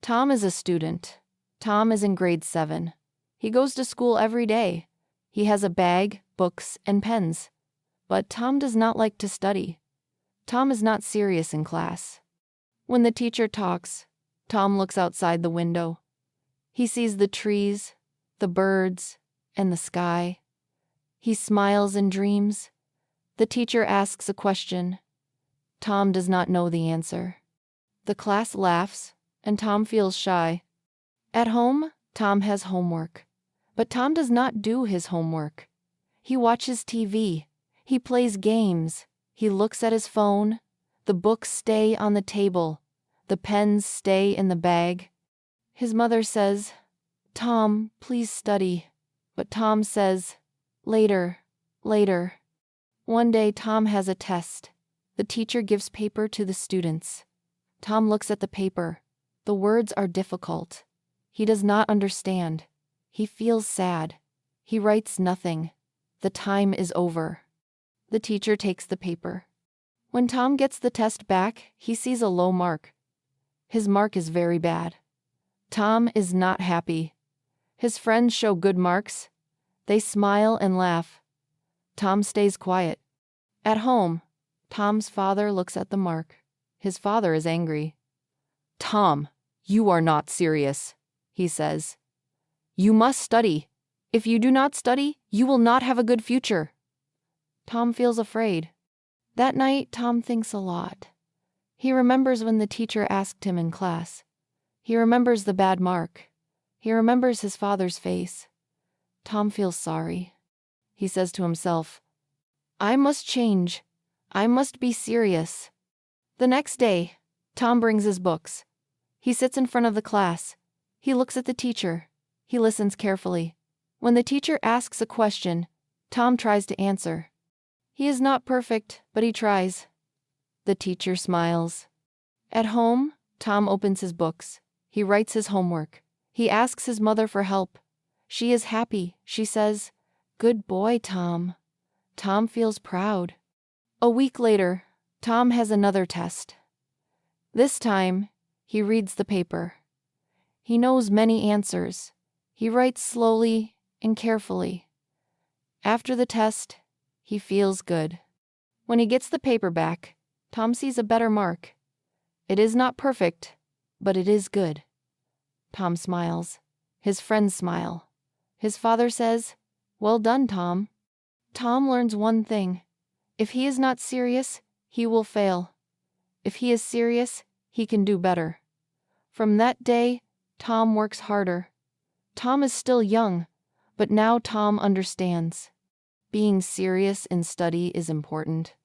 Tom is a student. Tom is in grade 7. He goes to school every day. He has a bag, books, and pens. But Tom does not like to study. Tom is not serious in class. When the teacher talks, Tom looks outside the window. He sees the trees, the birds, and the sky. He smiles and dreams. The teacher asks a question. Tom does not know the answer. The class laughs, and Tom feels shy. At home, Tom has homework. But Tom does not do his homework. He watches TV. He plays games. He looks at his phone. The books stay on the table. The pens stay in the bag. His mother says, "Tom, please study." But Tom says, "Later, later." One day Tom has a test. The teacher gives paper to the students. Tom looks at the paper. The words are difficult. He does not understand. He feels sad. He writes nothing. The time is over. The teacher takes the paper. When Tom gets the test back, he sees a low mark. His mark is very bad. Tom is not happy. His friends show good marks. They smile and laugh. Tom stays quiet. At home, Tom's father looks at the mark. His father is angry. "Tom, you are not serious," he says. "You must study. If you do not study, you will not have a good future." Tom feels afraid. That night, Tom thinks a lot. He remembers when the teacher asked him in class. He remembers the bad mark. He remembers his father's face. Tom feels sorry. He says to himself, "I must change. I must be serious." The next day, Tom brings his books. He sits in front of the class. He looks at the teacher. He listens carefully. When the teacher asks a question, Tom tries to answer. He is not perfect, but he tries. The teacher smiles. At home, Tom opens his books. He writes his homework. He asks his mother for help. She is happy. She says, "Good boy, Tom." Tom feels proud. A week later, Tom has another test. This time, he reads the paper. He knows many answers. He writes slowly and carefully. After the test, he feels good. When he gets the paper back, Tom sees a better mark. It is not perfect, but it is good. Tom smiles. His friends smile. His father says, "Well done, Tom." Tom learns one thing. If he is not serious, he will fail. If he is serious, he can do better. From that day, Tom works harder. Tom is still young, but now Tom understands. Being serious in study is important.